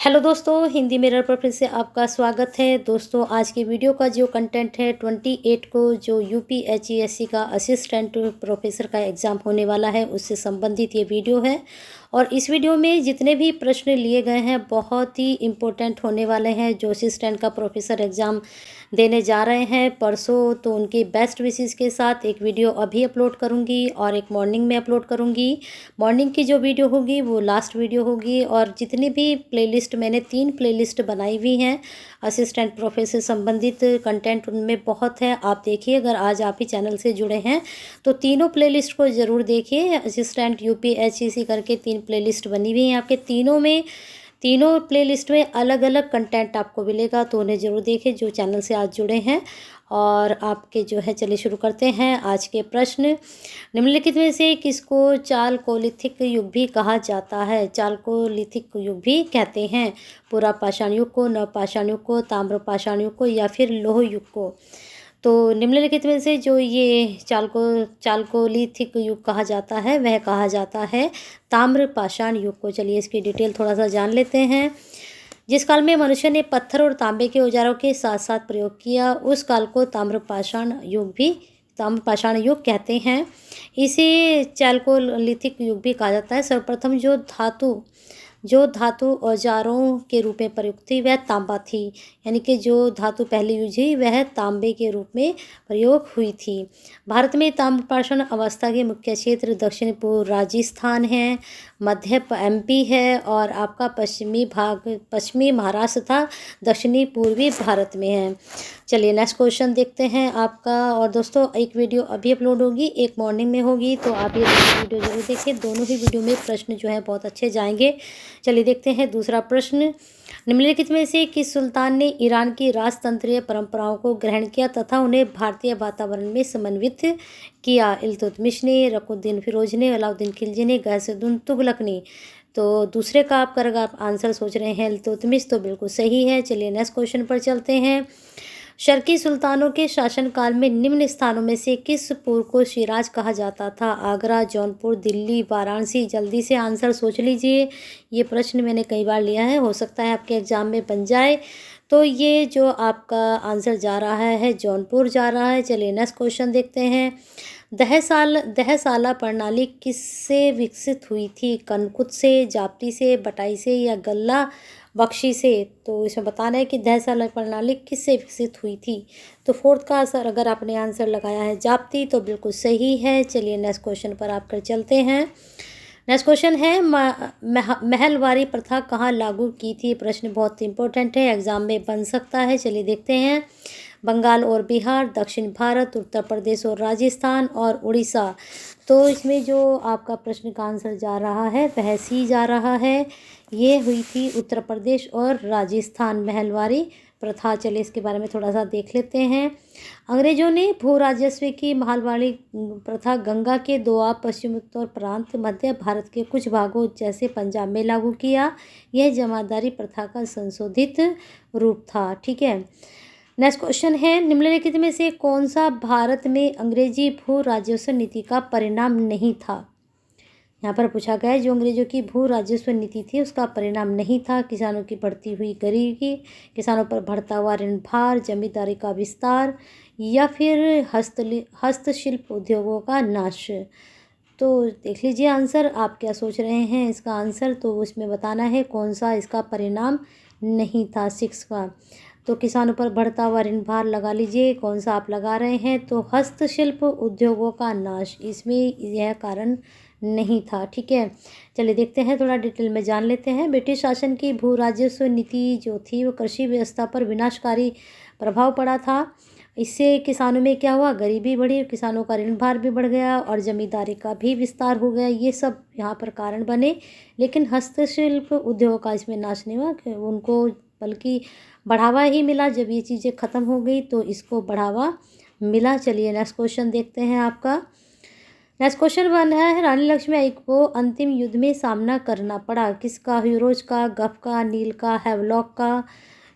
Hello दोस्तों, Hindi mirror पर फिर से आपका स्वागत है। दोस्तों, आज की वीडियो का जो कंटेंट है 28 को जो यूपीएचईएससी का असिस्टेंट प्रोफेसर का एग्ज़ाम होने वाला है उससे संबंधित ये वीडियो है। और इस वीडियो में जितने भी प्रश्न लिए गए हैं बहुत ही इम्पोर्टेंट होने वाले हैं। जो असिस्टेंट का प्रोफेसर एग्ज़ाम देने जा रहे हैं परसों, तो उनकी बेस्ट विशेज़ के साथ एक वीडियो अभी अपलोड करूँगी और एक मॉर्निंग में अपलोड करूँगी। मॉर्निंग की जो वीडियो होगी वो लास्ट वीडियो होगी। और जितनी भी प्लेलिस्ट मैंने 3 प्लेलिस्ट बनाई हुई हैं असिस्टेंट प्रोफेसर संबंधित कंटेंट, उनमें बहुत है। आप देखिए, अगर आज आप ही चैनल से जुड़े हैं तो तीनों प्लेलिस्ट को ज़रूर देखिए। असिस्टेंट यूपीएचईसी करके 3 प्लेलिस्ट बनी हुई हैं आपके। तीनों प्लेलिस्ट में अलग अलग कंटेंट आपको मिलेगा, तो उन्हें ज़रूर देखें जो चैनल से आज जुड़े हैं। और आपके जो है, चलिए शुरू करते हैं आज के प्रश्न। निम्नलिखित में से किसको चालकोलिथिक युग भी कहा जाता है? चालकोलिथिक युग भी कहते हैं पुरा पाषाण युग को, नवपाषाण युग को, ताम्र पाषाण युग को या फिर लौह युग को। तो निम्नलिखित में से जो ये चालकोलिथिक युग कहा जाता है वह कहा जाता है ताम्र पाषाण युग को। चलिए इसकी डिटेल थोड़ा सा जान लेते हैं। जिस काल में मनुष्य ने पत्थर और तांबे के औजारों के साथ साथ प्रयोग किया उस काल को ताम्र पाषाण युग कहते हैं। इसे चालकोलिथिक युग भी कहा जाता है। सर्वप्रथम जो धातु औजारों के रूप में प्रयुक्त थी वह तांबा थी, यानी कि जो धातु पहले यूज हुई वह तांबे के रूप में प्रयोग हुई थी। भारत में ताम्रपाषाण अवस्था के मुख्य क्षेत्र दक्षिण पूर्व राजस्थान है, मध्य एमपी है और आपका पश्चिमी महाराष्ट्र तथा दक्षिणी पूर्वी भारत में है। चलिए नेक्स्ट क्वेश्चन देखते हैं आपका। और दोस्तों, एक वीडियो अभी अपलोड होगी, एक मॉर्निंग में होगी, तो आप ये वीडियो जरूर देखें। दोनों ही वीडियो में प्रश्न जो है बहुत अच्छे जाएंगे। चलिए देखते हैं दूसरा प्रश्न। निम्नलिखित में से किस सुल्तान ने ईरान की राजतंत्रीय परंपराओं को ग्रहण किया तथा उन्हें भारतीय वातावरण में समन्वित किया? इल्तुतमिश ने, रकुद्दीन फिरोज ने, अलाउद्दीन खिलजी ने, गयासुद्दीन तुगलक ने। तो दूसरे का आप अगर आप आंसर सोच रहे हैं इल्तुतमिश, तो बिल्कुल सही है। चलिए नेक्स्ट क्वेश्चन पर चलते हैं। शर्की सुल्तानों के शासनकाल में निम्न स्थानों में से किस पुर को शिराज कहा जाता था? आगरा, जौनपुर, दिल्ली, वाराणसी। जल्दी से आंसर सोच लीजिए। ये प्रश्न मैंने कई बार लिया है, हो सकता है आपके एग्जाम में बन जाए। तो ये जो आपका आंसर जा रहा है जौनपुर जा रहा है। चलिए नेक्स्ट क्वेश्चन देखते हैं। दहसाला प्रणाली किससे विकसित हुई थी? कनकुत से, जाप्ती से, बटाई से या गल्ला बख्शी से? तो इसमें बताना है कि दहसाला प्रणाली किससे विकसित हुई थी। तो फोर्थ का आंसर अगर आपने आंसर लगाया है जाप्ती, तो बिल्कुल सही है। चलिए नेक्स्ट क्वेश्चन पर आप कर चलते हैं। नेक्स्ट क्वेश्चन है महलवारी प्रथा कहाँ लागू की थी? प्रश्न बहुत इंपॉर्टेंट है, एग्जाम में बन सकता है। चलिए देखते हैं। बंगाल और बिहार, दक्षिण भारत, उत्तर प्रदेश और राजस्थान और उड़ीसा। तो इसमें जो आपका प्रश्न का आंसर जा रहा है वह सी जा रहा है। ये हुई थी उत्तर प्रदेश और राजस्थान महलवारी प्रथा। चलिए इसके बारे में थोड़ा सा देख लेते हैं। अंग्रेजों ने भू राजस्व की महलवारी प्रथा गंगा के दोआब, पश्चिम उत्तर प्रांत, मध्य भारत के कुछ भागों जैसे पंजाब में लागू किया। यह जमादारी प्रथा का संशोधित रूप था। ठीक है। नेक्स्ट क्वेश्चन है। निम्नलिखित में से कौन सा भारत में अंग्रेजी भू राजस्व नीति का परिणाम नहीं था? यहाँ पर पूछा गया है जो अंग्रेजों की भू राजस्व नीति थी उसका परिणाम नहीं था। किसानों की बढ़ती हुई गरीबी, किसानों पर बढ़ता हुआ ऋण भार, जमींदारी का विस्तार या फिर हस्तशिल्प उद्योगों का नाश। तो देख लीजिए आंसर, आप क्या सोच रहे हैं इसका आंसर, तो उसमें बताना है कौन सा इसका परिणाम नहीं था। 6 का। तो किसानों पर बढ़ता हुआ ऋण भार लगा लीजिए, कौन सा आप लगा रहे हैं, तो हस्तशिल्प उद्योगों का नाश, इसमें यह कारण नहीं था। ठीक है। चलिए देखते हैं, थोड़ा डिटेल में जान लेते हैं। ब्रिटिश शासन की भू राजस्व नीति जो थी वो कृषि व्यवस्था पर विनाशकारी प्रभाव पड़ा था। इससे किसानों में क्या हुआ, गरीबी बढ़ी, किसानों का ऋण भार भी बढ़ गया और जमींदारी का भी विस्तार हो गया। ये सब यहाँ पर कारण बने। लेकिन हस्तशिल्प उद्योग का इसमें नाश नहीं हुआ, कि उनको बल्कि बढ़ावा ही मिला। जब ये चीज़ें ख़त्म हो गई तो इसको बढ़ावा मिला। चलिए नेक्स्ट क्वेश्चन देखते हैं आपका। नेक्स्ट क्वेश्चन बन है, रानी लक्ष्मीबाई को अंतिम युद्ध में सामना करना पड़ा? किसका? ह्यूरोज का, गफ का, नील का, हैवलॉक का?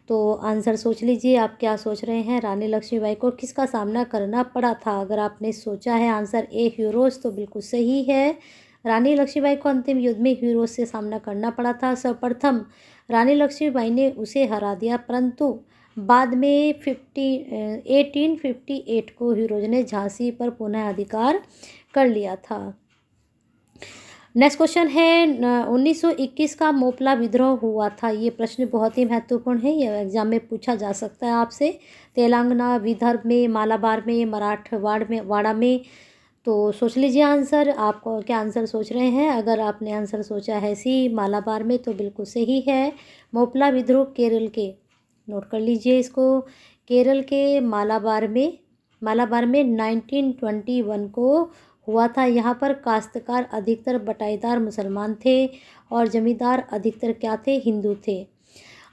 तो आंसर सोच लीजिए, आप क्या सोच रहे हैं। रानी लक्ष्मीबाई को किसका सामना करना पड़ा था? अगर आपने सोचा है आंसर ए ह्यूरोज, तो बिल्कुल सही है। रानी लक्ष्मीबाई को अंतिम युद्ध में हीरो से सामना करना पड़ा था। सर्वप्रथम रानी लक्ष्मीबाई ने उसे हरा दिया, परंतु बाद में 1858 को हीरोज ने झांसी पर पुनः अधिकार कर लिया था। नेक्स्ट क्वेश्चन है 1921 का मोपला विद्रोह हुआ था। ये प्रश्न बहुत ही महत्वपूर्ण है, यह एग्जाम में पूछा जा सकता है आपसे। तेलंगाना, विदर्भ में, मालाबार में, वाड़ा में। तो सोच लीजिए आंसर, आप क्या आंसर सोच रहे हैं। अगर आपने आंसर सोचा है सी मालाबार में तो बिल्कुल सही है। मोपला विद्रोह केरल के, नोट कर लीजिए इसको, केरल के मालाबार में 1921 को हुआ था। यहाँ पर काश्तकार अधिकतर बटाईदार मुसलमान थे और जमींदार अधिकतर क्या थे, हिंदू थे।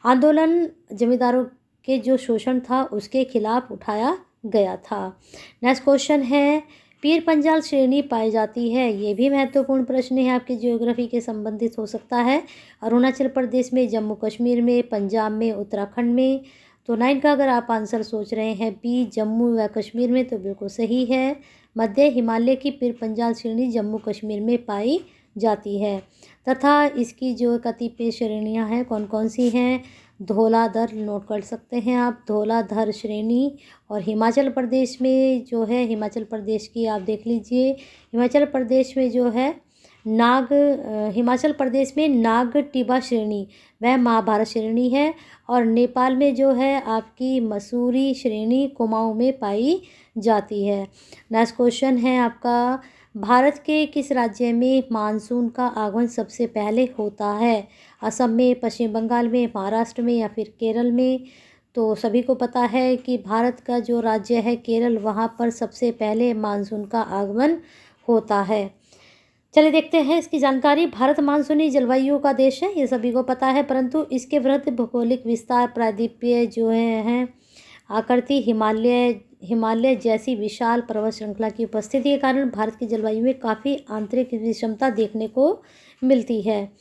आंदोलन जमींदारों के जो शोषण था उसके खिलाफ उठाया गया था। नेक्स्ट क्वेश्चन है पीर पंजाल श्रेणी पाई जाती है। ये भी महत्वपूर्ण प्रश्न है, आपके ज्योग्राफी के संबंधित हो सकता है। अरुणाचल प्रदेश में, जम्मू कश्मीर में, पंजाब में, उत्तराखंड में। तो 9 का अगर आप आंसर सोच रहे हैं बी, जम्मू व कश्मीर में, तो बिल्कुल सही है। मध्य हिमालय की पीर पंजाल श्रेणी जम्मू कश्मीर में पाई जाती है तथा इसकी जो कतिपय श्रेणियां हैं कौन कौन सी हैं, धौलाधर, नोट कर सकते हैं आप, धौलाधर श्रेणी। और हिमाचल प्रदेश में जो है, हिमाचल प्रदेश की आप देख लीजिए, हिमाचल प्रदेश में जो है हिमाचल प्रदेश में नाग टिबा श्रेणी, वह महाभारत श्रेणी है। और नेपाल में जो है आपकी मसूरी श्रेणी कुमाऊं में पाई जाती है। नेक्स्ट क्वेश्चन है आपका, भारत के किस राज्य में मानसून का आगमन सबसे पहले होता है। असम में, पश्चिम बंगाल में, महाराष्ट्र में या फिर केरल में। तो सभी को पता है कि भारत का जो राज्य है केरल, वहाँ पर सबसे पहले मानसून का आगमन होता है। चलिए देखते हैं इसकी जानकारी। भारत मानसूनी जलवायु का देश है, ये सभी को पता है, परंतु इसके वृहद भौगोलिक विस्तार, प्रायद्वीपीय जो हैं आकृति, हिमालय जैसी विशाल पर्वत श्रृंखला की उपस्थिति के कारण भारत की जलवायु में काफ़ी आंतरिक विषमता देखने को मिलती है।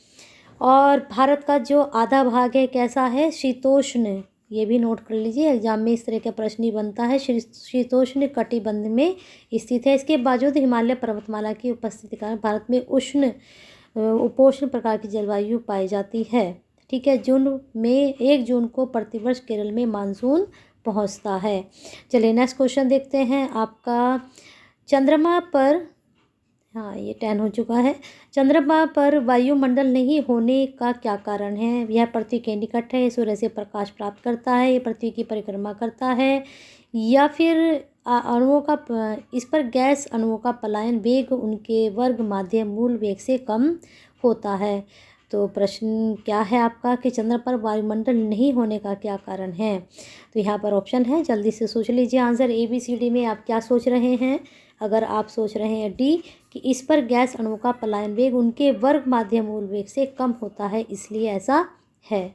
और भारत का जो आधा भाग है कैसा है, शीतोष्ण, ये भी नोट कर लीजिए, एग्जाम में इस तरह का प्रश्न ही बनता है। शीतोष्ण कटिबंध में स्थित है। इसके बावजूद हिमालय पर्वतमाला की उपस्थिति के कारण भारत में उपोष्ण प्रकार की जलवायु पाई जाती है। ठीक है, 1 जून को प्रतिवर्ष केरल में मानसून पहुंचता है। चलिए नेक्स्ट क्वेश्चन देखते हैं आपका, चंद्रमा पर, हाँ ये 10 हो चुका है। चंद्रमा पर वायुमंडल नहीं होने का क्या कारण है। यह पृथ्वी के निकट है, सूर्य से प्रकाश प्राप्त करता है, ये पृथ्वी की परिक्रमा करता है, या फिर इस पर गैस अणुओं का पलायन वेग उनके वर्ग माध्य मूल वेग से कम होता है। तो प्रश्न क्या है आपका कि चंद्र पर वायुमंडल नहीं होने का क्या कारण है। तो यहाँ पर ऑप्शन है, जल्दी से सोच लीजिए आंसर। ABCD में आप क्या सोच रहे हैं। अगर आप सोच रहे हैं डी कि इस पर गैस अणुओं का पलायन वेग उनके वर्ग माध्य मूल वेग से कम होता है, इसलिए ऐसा है।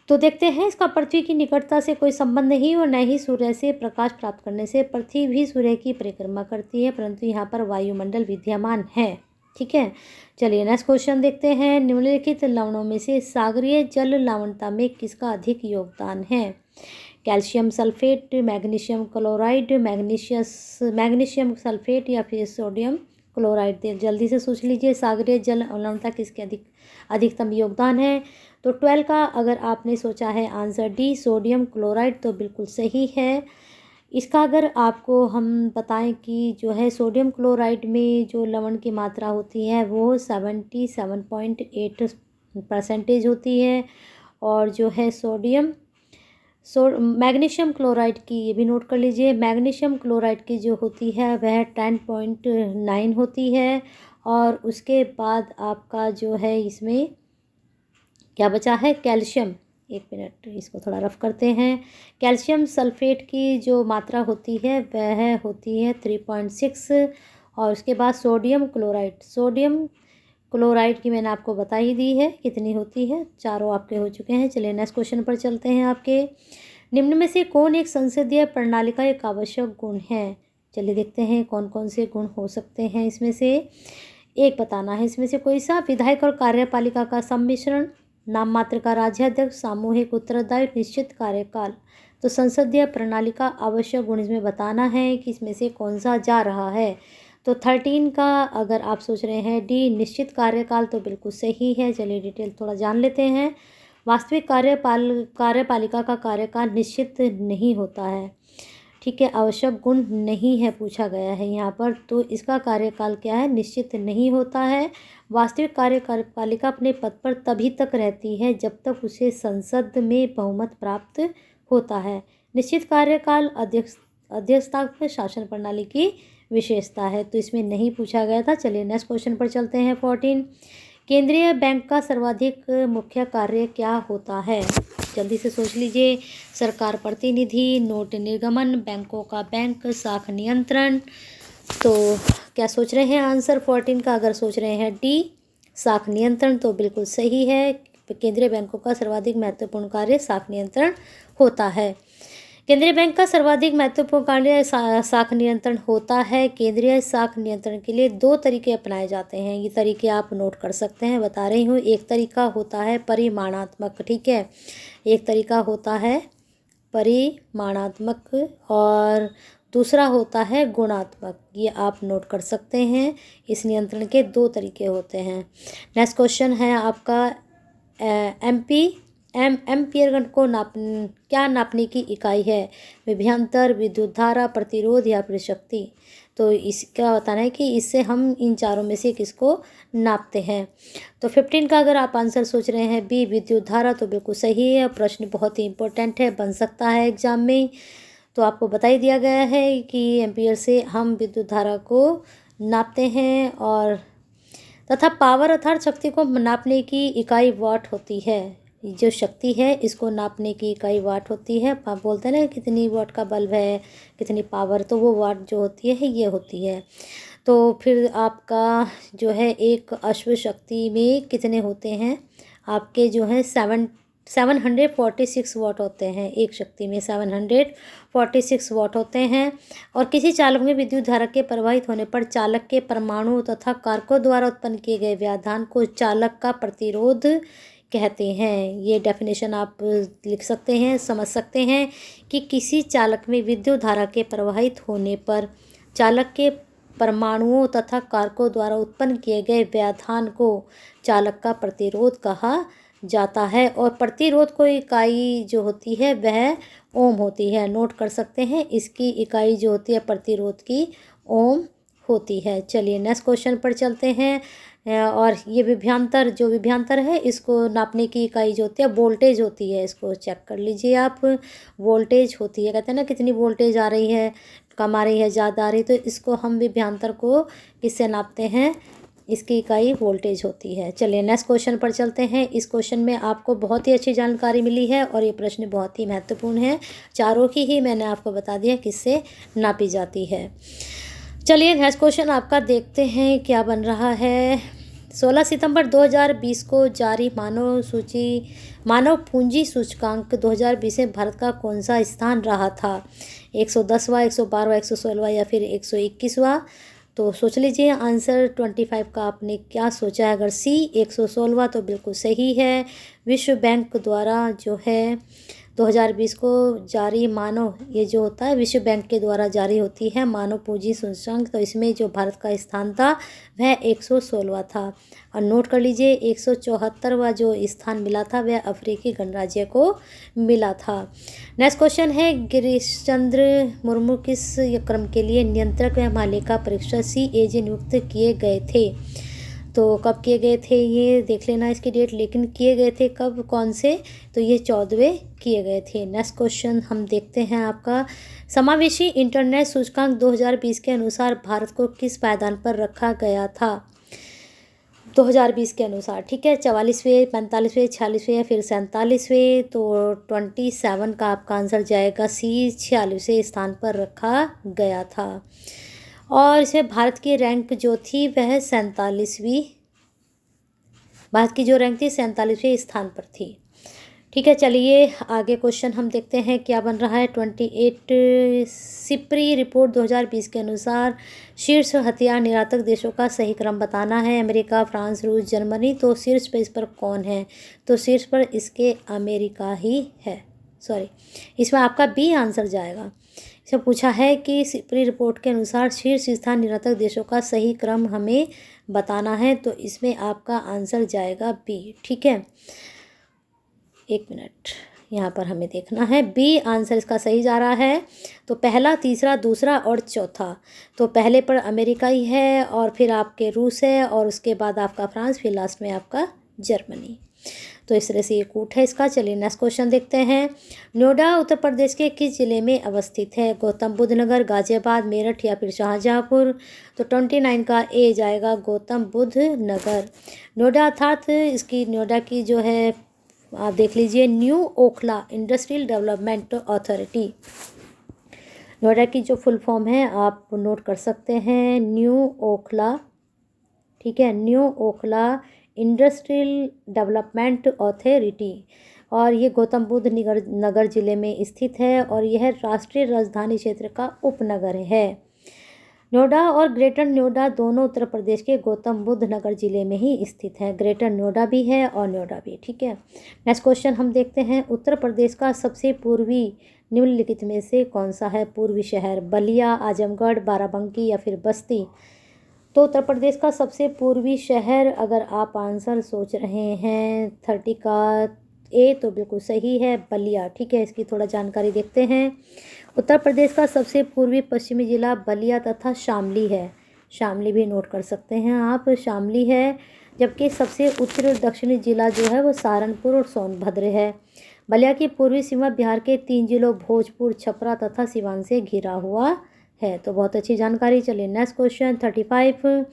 तो देखते हैं, इसका पृथ्वी की निकटता से कोई संबंध नहीं और न ही सूर्य से प्रकाश प्राप्त करने से। पृथ्वी भी सूर्य की परिक्रमा करती है, परंतु यहाँ पर वायुमंडल विद्यमान है। ठीक है, चलिए नेक्स्ट क्वेश्चन देखते हैं। निम्नलिखित लवणों में से सागरीय जल लवणता में किसका अधिक योगदान है। Calcium sulphate, magnesium chloride, magnesium sulphate या फिर सोडियम क्लोराइड। जल्दी से सोच लीजिए, सागरीय जल लवणता किसके अधिकतम योगदान है। तो 12 का अगर आपने सोचा है आंसर डी, सोडियम क्लोराइड, तो बिल्कुल सही है। इसका अगर आपको हम बताएं कि जो है सोडियम क्लोराइड में जो लवण की मात्रा होती है वो 77.8% होती है। और जो है मैग्नीशियम क्लोराइड की, ये भी नोट कर लीजिए, मैग्नीशियम क्लोराइड की जो होती है वह 10.9 होती है। और उसके बाद आपका जो है इसमें क्या बचा है, कैल्शियम, एक मिनट इसको थोड़ा रफ करते हैं। कैल्शियम सल्फेट की जो मात्रा होती है वह होती है 3.6। और उसके बाद सोडियम क्लोराइड की मैंने आपको बता ही दी है कितनी होती है, चारों आपके हो चुके हैं। चलिए नेक्स्ट क्वेश्चन पर चलते हैं आपके। निम्न में से कौन एक संसदीय प्रणाली का एक आवश्यक गुण है। चलिए देखते हैं कौन कौन से गुण हो सकते हैं। इसमें से एक बताना है, इसमें से कोई सा। विधायक और कार्यपालिका का सम्मिश्रण, नाम मात्र का राज्याध्यक्ष, सामूहिक उत्तरदायित्व, निश्चित कार्यकाल। तो संसदीय प्रणाली का आवश्यक गुण इसमें बताना है कि इसमें से कौन सा जा रहा है। तो 13 का अगर आप सोच रहे हैं डी निश्चित कार्यकाल, तो बिल्कुल सही है। चलिए डिटेल थोड़ा जान लेते हैं। वास्तविक कार्यपालिका का कार्यकाल निश्चित नहीं होता है, ठीक है। आवश्यक गुण नहीं है पूछा गया है यहाँ पर, तो इसका कार्यकाल क्या है, निश्चित नहीं होता है। वास्तविक कार्यपालिका अपने पद पर तभी तक रहती है जब तक उसे संसद में बहुमत प्राप्त होता है। निश्चित कार्यकाल अध्यक्षता शासन प्रणाली की विशेषता है, तो इसमें नहीं पूछा गया था। चलिए नेक्स्ट क्वेश्चन पर चलते हैं। 14 केंद्रीय बैंक का सर्वाधिक मुख्य कार्य क्या होता है? जल्दी से सोच लीजिए। सरकार प्रतिनिधि, नोट निर्गमन, बैंकों का बैंक, साख नियंत्रण। तो क्या सोच रहे हैं आंसर 14 का? अगर सोच रहे हैं डी साख नियंत्रण, तो बिल्कुल सही है। केंद्रीय बैंकों का सर्वाधिक महत्वपूर्ण कार्य साख नियंत्रण होता है। केंद्रीय बैंक का सर्वाधिक महत्वपूर्ण कार्य साख नियंत्रण होता है। केंद्रीय साख नियंत्रण के लिए 2 तरीके अपनाए जाते हैं। ये तरीके आप नोट कर सकते हैं, बता रही हूँ। एक तरीका होता है परिमाणात्मक, ठीक है। एक तरीका होता है परिमाणात्मक और दूसरा होता है गुणात्मक। ये आप नोट कर सकते हैं। इस नियंत्रण के 2 तरीके होते हैं। नेक्स्ट क्वेश्चन है आपका एम्पियर को क्या नापने की इकाई है? विभवांतर, विद्युत धारा, प्रतिरोध या फिर शक्ति। तो इसका बताना है कि इससे हम इन चारों में से किसको नापते हैं। तो 15 का अगर आप आंसर सोच रहे हैं बी विद्युत धारा, तो बिल्कुल सही है। प्रश्न बहुत ही इंपॉर्टेंट है, बन सकता है एग्जाम में। तो आपको बता ही दिया गया है कि एम्पियर से हम विद्युत धारा को नापते हैं। और तथा पावर अर्थात शक्ति को नापने की इकाई वाट होती है। जो शक्ति है इसको नापने की इकाई वाट होती है। आप बोलते हैं ना कितनी वाट का बल्ब है, कितनी पावर, तो वो वाट जो होती है ये होती है। तो फिर आपका जो है एक अश्व शक्ति में कितने होते हैं आपके, जो है 746 वाट होते हैं। एक शक्ति में 746 वाट होते हैं। और किसी चालक में विद्युत धारा के प्रवाहित होने पर चालक के परमाणु तथा कारकों द्वारा उत्पन्न किए गए व्यवधान को चालक का प्रतिरोध कहते हैं। ये डेफिनेशन आप लिख सकते हैं, समझ सकते हैं कि किसी चालक में विद्युत धारा के प्रवाहित होने पर चालक के परमाणुओं तथा कारकों द्वारा उत्पन्न किए गए व्यवधान को चालक का प्रतिरोध कहा जाता है। और प्रतिरोध को इकाई जो होती है वह ओम होती है। नोट कर सकते हैं, इसकी इकाई जो होती है प्रतिरोध की ओम होती है। चलिए नेक्स्ट क्वेश्चन पर चलते हैं। और ये विभवांतर है, इसको नापने की इकाई जो होती है वोल्टेज होती है। इसको चेक कर लीजिए आप, वोल्टेज होती है। कहते हैं ना कितनी वोल्टेज आ रही है, कम आ रही है, ज़्यादा आ रही, तो इसको हम विभवांतर को किससे नापते हैं, इसकी इकाई वोल्टेज होती है। चलिए नेक्स्ट क्वेश्चन पर चलते हैं। इस क्वेश्चन में आपको बहुत ही अच्छी जानकारी मिली है और ये प्रश्न बहुत ही महत्वपूर्ण है। चारों की ही मैंने आपको बता दिया किससे नापी जाती है। चलिए नेक्स्ट क्वेश्चन आपका देखते हैं क्या बन रहा है। 16 सितंबर 2020 को जारी मानव पूंजी सूचकांक 2020 में भारत का कौन सा स्थान रहा था? 110वां, 112वां, 116वां या फिर 121वां? तो सोच लीजिए आंसर 25 का आपने क्या सोचा है। अगर सी 116वां तो बिल्कुल सही है। विश्व बैंक द्वारा जो है 2020 को जारी ये जो होता है विश्व बैंक के द्वारा जारी होती है मानव पूंजी सूचकांक। तो इसमें जो भारत का स्थान था वह 116वां था। और नोट कर लीजिए 174वां जो स्थान मिला था वह अफ्रीकी गणराज्य को मिला था। नेक्स्ट क्वेश्चन है, गिरीश चंद्र मुर्मू किस क्रम के लिए नियंत्रक व मालिका परीक्षा CAG नियुक्त किए गए थे? तो कब किए गए थे ये देख लेना इसकी डेट, लेकिन किए गए थे कब, कौन से? तो ये 14वें किए गए थे। नेक्स्ट क्वेश्चन हम देखते हैं आपका, समावेशी इंटरनेट सूचकांक 2020 के अनुसार भारत को किस पायदान पर रखा गया था? 2020 के अनुसार, ठीक है। 44वें, 45वें, 46वें या फिर 47वें? तो 27 का आपका आंसर जाएगा सी, 46वें स्थान पर रखा गया था। और इसमें भारत की रैंक जो थी वह 47वीं, भारत की जो रैंक थी 47वें स्थान पर थी, ठीक है। चलिए आगे क्वेश्चन हम देखते हैं क्या बन रहा है। 28 सिप्री रिपोर्ट 2020 के अनुसार शीर्ष हथियार निर्यातक देशों का सही क्रम बताना है। अमेरिका, फ्रांस, रूस, जर्मनी। तो शीर्ष पे इस पर कौन है? तो शीर्ष पर इसके अमेरिका ही है। सॉरी, इसमें आपका बी आंसर जाएगा। से पूछा है कि सिपरी रिपोर्ट के अनुसार शीर्ष स्थान निर्यातक देशों का सही क्रम हमें बताना है, तो इसमें आपका आंसर जाएगा बी। ठीक है, एक मिनट, यहाँ पर हमें देखना है बी आंसर इसका सही जा रहा है। तो पहला, तीसरा, दूसरा और चौथा, तो पहले पर अमेरिका ही है और फिर आपके रूस है और उसके बाद आपका फ्रांस, फिर लास्ट में आपका जर्मनी। तो इस तरह से ये कूट है इसका। चलिए नेक्स्ट क्वेश्चन देखते हैं। नोएडा उत्तर प्रदेश के किस जिले में अवस्थित है? गौतम बुद्ध नगर, गाजियाबाद, मेरठ या फिर शाहजहाँपुर? तो 29 का ए जाएगा गौतम बुद्ध नगर। नोएडा अर्थात इसकी नोएडा की जो है आप देख लीजिए, new Okhla industrial development authority. Noida की जो फुल फॉर्म है आप नोट कर सकते हैं, न्यू ओखला। ठीक है, new Okhla industrial development authority, और ये गौतम बुद्ध नगर जिले में स्थित है और यह राष्ट्रीय राजधानी क्षेत्र का उपनगर है। नोएडा और ग्रेटर नोएडा दोनों उत्तर प्रदेश के गौतम बुद्ध नगर जिले में ही स्थित है। ग्रेटर नोएडा भी है और नोएडा भी। ठीक है, नेक्स्ट क्वेश्चन हम देखते हैं। उत्तर प्रदेश का सबसे पूर्वी निम्नलिखित में से कौन सा है पूर्वी शहर? बलिया, आजमगढ़, बाराबंकी या फिर बस्ती? तो उत्तर प्रदेश का सबसे पूर्वी शहर, अगर आप आंसर सोच रहे हैं 30 का ए, तो बिल्कुल सही है, बलिया। ठीक है, इसकी थोड़ा जानकारी देखते हैं। उत्तर प्रदेश का सबसे पूर्वी पश्चिमी जिला बलिया तथा शामली है। शामली भी नोट कर सकते हैं आप, शामली है। जबकि सबसे उत्तरी और दक्षिणी जिला जो है वो सहारनपुर और सोनभद्र है। बलिया की पूर्वी सीमा बिहार के 3 जिलों भोजपुर, छपरा तथा सिवान से घिरा हुआ है। तो बहुत अच्छी जानकारी। चलिए नेक्स्ट क्वेश्चन 35।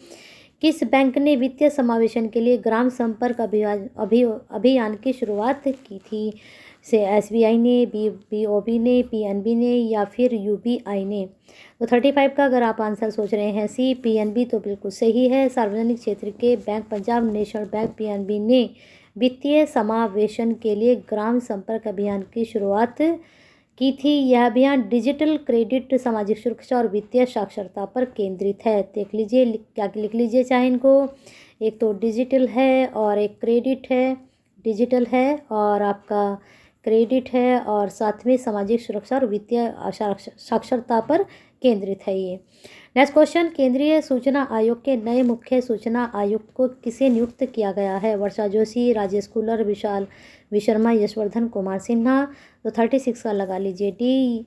किस बैंक ने वित्तीय समावेशन के लिए ग्राम संपर्क अभियान की शुरुआत की थी? से SBI ने, BOB ने, PNB ने या फिर UBI ने? तो 35 का अगर आप आंसर सोच रहे हैं सी, PNB, तो बिल्कुल सही है। सार्वजनिक क्षेत्र के bank Punjab national bank PNB ने वित्तीय समावेशन के लिए ग्राम संपर्क अभियान की शुरुआत की थी। यह अभियान डिजिटल क्रेडिट, सामाजिक सुरक्षा और वित्तीय साक्षरता पर केंद्रित है। देख लीजिए, क्या लिख लीजिए चाहे इनको, एक तो डिजिटल है और एक क्रेडिट है। डिजिटल है और आपका क्रेडिट है और साथ में सामाजिक सुरक्षा और वित्तीय साक्षरता पर केंद्रित है ये। Next question. केंद्रीय सूचना आयोग के नए मुख्य सूचना आयुक्त को किसे नियुक्त किया गया है? वर्षा जोशी, राजेश कुलर, विशाल विशर्मा, यशवर्धन कुमार सिन्हा? तो 36 का लगा लीजिए डी,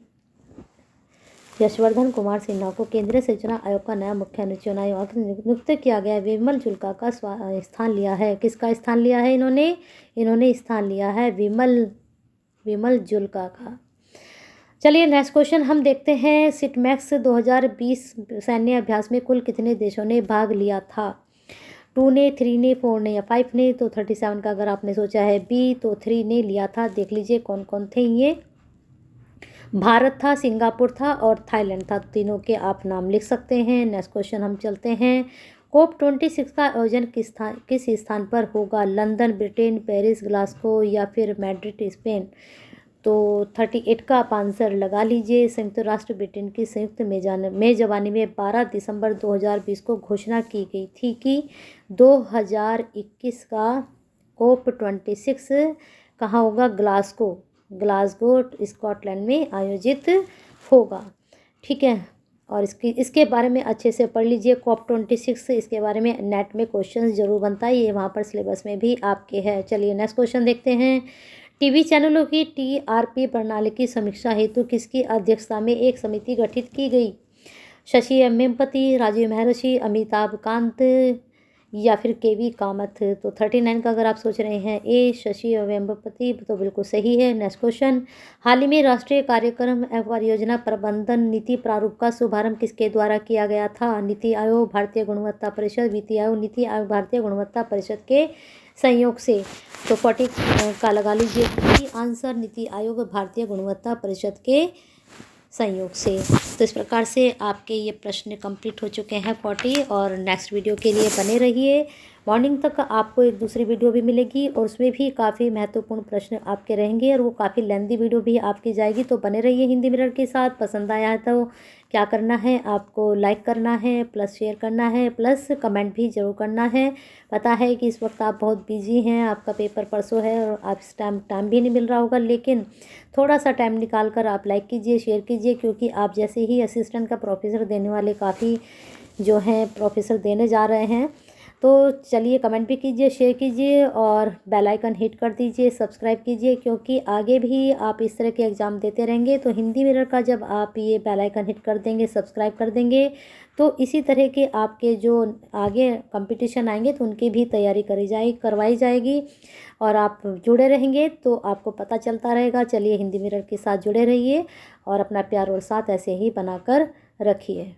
यशवर्धन कुमार सिन्हा को केंद्रीय सूचना आयोग का नया मुख्य सूचना आयुक्त नियुक्त किया गया। विमल जुल्का का स्थान लिया है। किसका स्थान लिया है इन्होंने स्थान लिया है विमल जुल्का का। चलिए नेक्स्ट क्वेश्चन हम देखते हैं। सिटमैक्स 2020 सैन्य अभ्यास में कुल कितने देशों ने भाग लिया था? 2 ने, 3 ने, 4 ने या 5 ने? तो 37 का अगर आपने सोचा है बी, तो 3 ने लिया था। देख लीजिए कौन कौन थे ये। भारत था, सिंगापुर था और थाईलैंड था। तीनों के आप नाम लिख सकते हैं। नेक्स्ट क्वेश्चन हम चलते हैं। COP26 का आयोजन किस स्थान पर होगा? लंदन ब्रिटेन, पेरिस, ग्लासगो या फिर मैड्रिड स्पेन? तो 38 का आप आंसर लगा लीजिए। संयुक्त राष्ट्र ब्रिटेन की संयुक्त मेजबानी में 12 दिसंबर 2020 को घोषणा की गई थी कि 2021 का COP26 कहाँ होगा? ग्लासगो स्कॉटलैंड में आयोजित होगा। ठीक है, और इसके बारे में अच्छे से पढ़ लीजिए। COP26 इसके बारे में नेट में क्वेश्चन जरूर बनता है, ये वहाँ पर सिलेबस में भी आपके है। चलिए नेक्स्ट क्वेश्चन देखते हैं। टीवी चैनलों की TRP प्रणाली की समीक्षा हेतु किसकी अध्यक्षता में एक समिति गठित की गई? शशि वेम्पति, राजीव महर्षि, अमिताभ कांत या फिर KV कामत? तो 39 का अगर आप सोच रहे हैं ए, शशि वेम्पति, तो बिल्कुल सही है। Next question. हाल ही में राष्ट्रीय कार्यक्रम परियोजना प्रबंधन नीति प्रारूप का शुभारंभ किसके द्वारा किया गया था? नीति आयोग, भारतीय गुणवत्ता परिषद, वित्त आयोग, नीति आयोग, भारतीय गुणवत्ता परिषद के संयोग से? तो 40 का लगा लीजिए आंसर, नीति आयोग, भारतीय गुणवत्ता परिषद के संयोग से। तो इस प्रकार से आपके ये प्रश्न कंप्लीट हो चुके हैं 40, और नेक्स्ट वीडियो के लिए बने रहिए मॉर्निंग तक आपको एक दूसरी वीडियो भी मिलेगी और उसमें भी काफ़ी महत्वपूर्ण प्रश्न आपके रहेंगे और वो काफ़ी लेंदी वीडियो भी आपकी जाएगी। तो बने रहिए हिंदी मिरर के साथ। पसंद आया है तो क्या करना है, आपको लाइक करना है, प्लस शेयर करना है, प्लस कमेंट भी ज़रूर करना है। पता है कि इस वक्त आप बहुत बिजी हैं, आपका पेपर परसों है और आप इस टाइम भी नहीं मिल रहा होगा, लेकिन थोड़ा सा टाइम निकाल कर आप लाइक कीजिए, शेयर कीजिए, क्योंकि आप जैसे ही असिस्टेंट का प्रोफेसर देने वाले काफ़ी जो हैं प्रोफेसर देने जा रहे हैं। तो चलिए कमेंट भी कीजिए, शेयर कीजिए और बेल आइकन हिट कर दीजिए, सब्सक्राइब कीजिए, क्योंकि आगे भी आप इस तरह के एग्ज़ाम देते रहेंगे। तो हिंदी मिरर का जब आप ये बेल आइकन हिट कर देंगे, सब्सक्राइब कर देंगे, तो इसी तरह के आपके जो आगे कंपटीशन आएंगे तो उनकी भी तैयारी करवाई जाएगी और आप जुड़े रहेंगे तो आपको पता चलता रहेगा। चलिए हिंदी मिरर के साथ जुड़े रहिए और अपना प्यार और साथ ऐसे ही बनाकर रखिए।